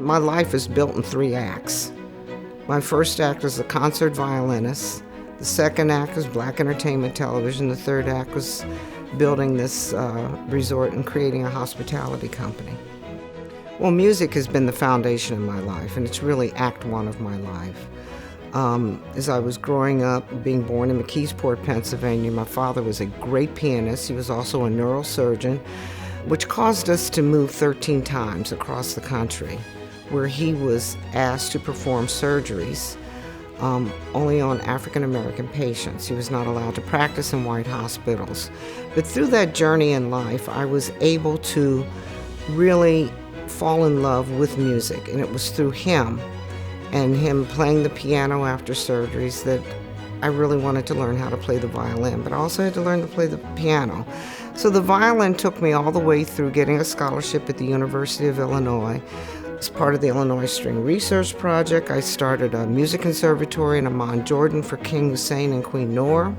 my life is built in 3 acts. My first act was a concert violinist. The second act was Black Entertainment Television. The third act was building this resort and creating a hospitality company. Well, music has been the foundation of my life, and it's really act 1 of my life. As I was growing up, being born in McKeesport, Pennsylvania, my father was a great pianist. He was also a neurosurgeon, which caused us to move 13 times across the country, where he was asked to perform surgeries only on African American patients. He was not allowed to practice in white hospitals. But through that journey in life, I was able to really fall in love with music, and it was through him and him playing the piano after surgeries that I really wanted to learn how to play the violin, but I also had to learn to play the piano. So the violin took me all the way through getting a scholarship at the University of Illinois. As part of the Illinois String Research Project, I started a music conservatory in Amman, Jordan for King Hussein and Queen Noor.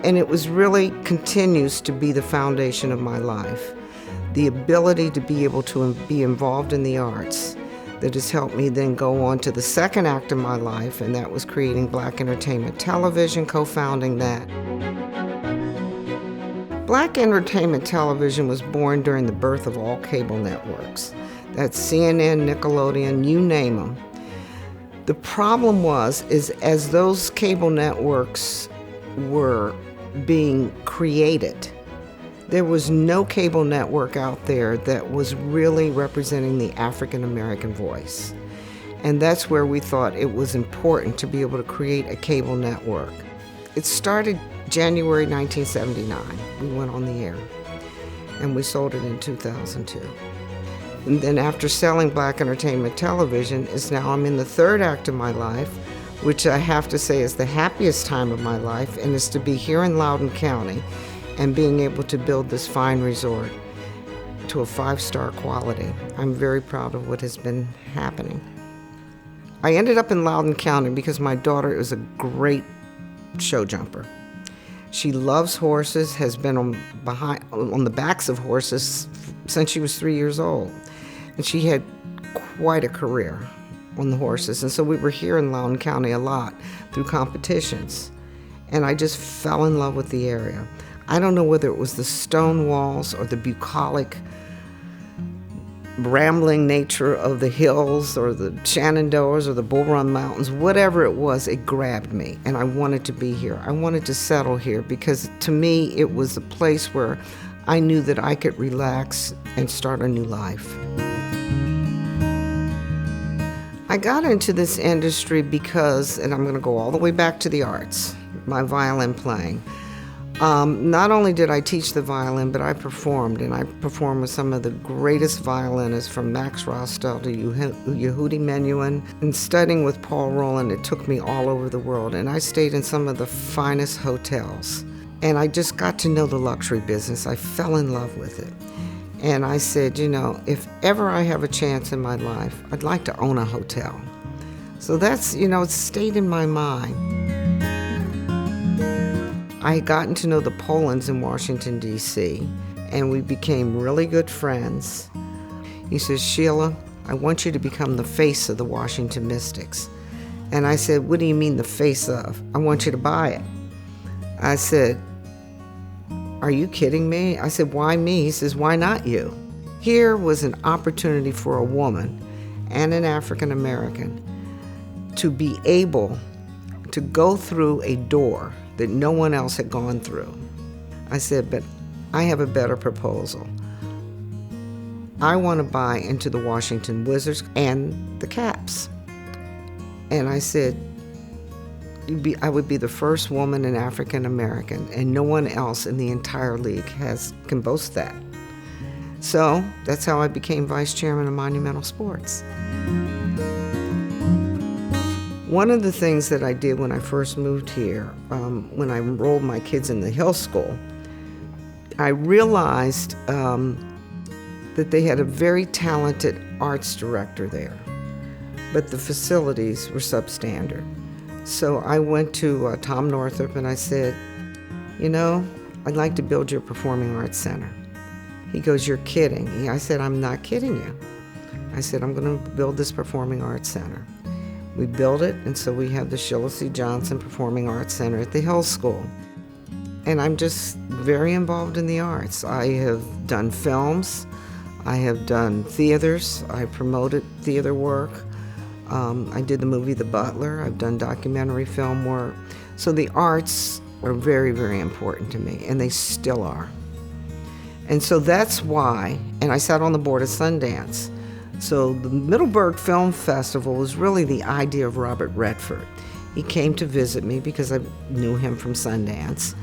And it was really continues to be the foundation of my life. The ability to be able to be involved in the arts that has helped me then go on to the second act of my life, and that was creating Black Entertainment Television, co-founding that. Black Entertainment Television was born during the birth of all cable networks. That's CNN, Nickelodeon, you name them. The problem is as those cable networks were being created, there was no cable network out there that was really representing the African American voice. And that's where we thought it was important to be able to create a cable network. It started January 1979. We went on the air, and we sold it in 2002. And then after selling Black Entertainment Television, now I'm in the third act of my life, which I have to say is the happiest time of my life, and is to be here in Loudoun County and being able to build this fine resort to a 5-star quality. I'm very proud of what has been happening. I ended up in Loudoun County because my daughter is a great show jumper. She loves horses, has been on the backs of horses since she was 3 years old. And she had quite a career on the horses. And so we were here in Loudoun County a lot through competitions. And I just fell in love with the area. I don't know whether it was the stone walls or the bucolic, rambling nature of the hills or the Shenandoahs or the Bull Run Mountains, whatever it was, it grabbed me, and I wanted to be here. I wanted to settle here because to me it was a place where I knew that I could relax and start a new life. I got into this industry because, and I'm going to go all the way back to the arts, my violin playing. Not only did I teach the violin, but I performed, and I performed with some of the greatest violinists from Max Rostel to Yehudi Menuhin. And studying with Paul Roland, it took me all over the world, and I stayed in some of the finest hotels. And I just got to know the luxury business. I fell in love with it. And I said, if ever I have a chance in my life, I'd like to own a hotel. So that's, it stayed in my mind. I had gotten to know the Polans in Washington, D.C., and we became really good friends. He says, Sheila, I want you to become the face of the Washington Mystics. And I said, what do you mean the face of? I want you to buy it. I said, are you kidding me? I said, why me? He says, why not you? Here was an opportunity for a woman and an African American to be able to go through a door that no one else had gone through. I said, but I have a better proposal. I want to buy into the Washington Wizards and the Caps. And I said, I would be the first woman and African American, and no one else in the entire league can boast that. So that's how I became vice chairman of Monumental Sports. One of the things that I did when I first moved here, when I enrolled my kids in the Hill School, I realized that they had a very talented arts director there, but the facilities were substandard. So I went to Tom Northrop and I said, I'd like to build your performing arts center. He goes, you're kidding. I said, I'm not kidding you. I said, I'm going to build this Performing Arts Center. We built it, and so we have the Sheila C. Johnson Performing Arts Center at the Hill School. And I'm just very involved in the arts. I have done films, I have done theaters, I promoted theater work. I did the movie The Butler, I've done documentary film work. So the arts are very, very important to me, and they still are. And so that's why, and I sat on the board of Sundance. So the Middleburg Film Festival was really the idea of Robert Redford. He came to visit me because I knew him from Sundance.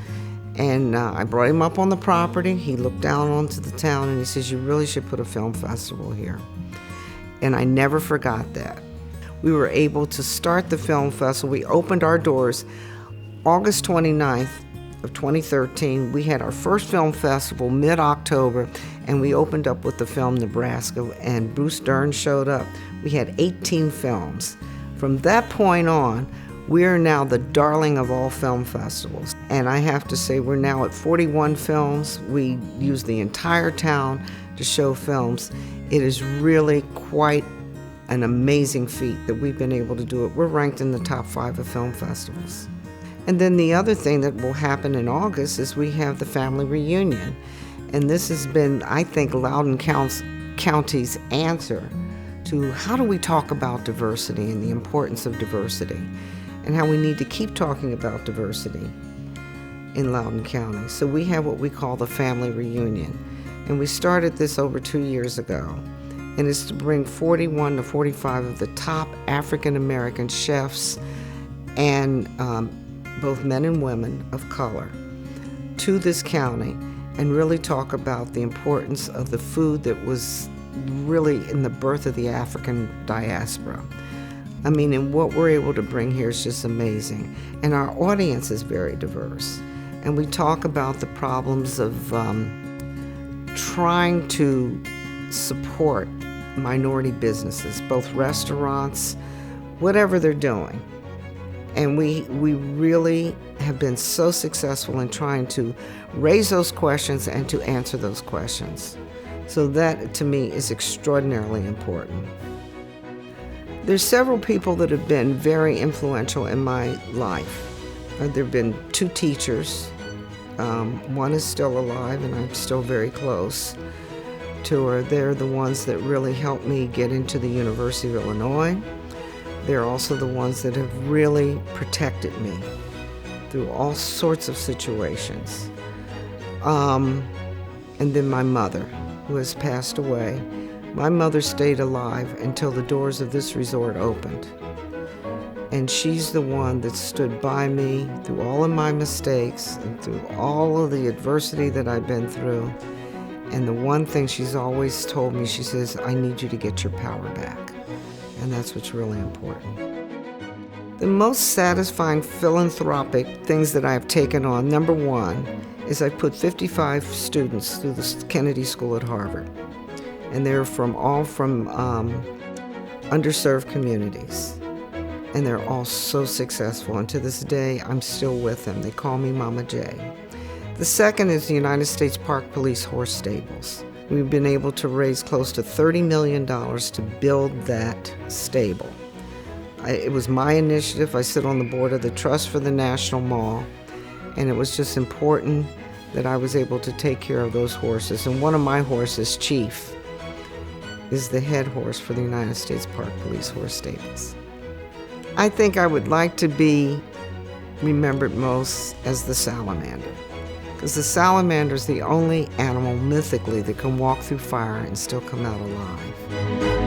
And I brought him up on the property. He looked down onto the town and he says, you really should put a film festival here. And I never forgot that. We were able to start the film festival. We opened our doors August 29th of 2013. We had our first film festival mid-October, and we opened up with the film Nebraska, and Bruce Dern showed up. We had 18 films. From that point on, we are now the darling of all film festivals. And I have to say, we're now at 41 films. We use the entire town to show films. It is really quite an amazing feat that we've been able to do it. We're ranked in the top 5 of film festivals. And then the other thing that will happen in August is we have the family reunion. And this has been, I think, Loudoun County's answer to how do we talk about diversity and the importance of diversity, and how we need to keep talking about diversity in Loudoun County. So we have what we call the family reunion. And we started this over 2 years ago. And it's to bring 41 to 45 of the top African American chefs and both men and women of color to this county and really talk about the importance of the food that was really in the birth of the African diaspora. I mean, and what we're able to bring here is just amazing. And our audience is very diverse. And we talk about the problems of trying to support minority businesses, both restaurants, whatever they're doing. And we really have been so successful in trying to raise those questions and to answer those questions. So that, to me, is extraordinarily important. There's several people that have been very influential in my life. There have been 2 teachers. One is still alive, and I'm still very close to her. They're the ones that really helped me get into the University of Illinois. They're also the ones that have really protected me through all sorts of situations. And then my mother, who has passed away. My mother stayed alive until the doors of this resort opened. And she's the one that stood by me through all of my mistakes and through all of the adversity that I've been through. And the one thing she's always told me, she says, I need you to get your power back. And that's what's really important. The most satisfying philanthropic things that I've taken on, number one, is I put 55 students through the Kennedy School at Harvard. And they're all from underserved communities. And they're all so successful. And to this day, I'm still with them. They call me Mama J. The second is the United States Park Police Horse Stables. We've been able to raise close to $30 million to build that stable. It was my initiative. I sit on the board of the Trust for the National Mall, and it was just important that I was able to take care of those horses. And one of my horses, Chief, is the head horse for the United States Park Police Horse Stables. I think I would like to be remembered most as the salamander, because the salamander is the only animal mythically that can walk through fire and still come out alive.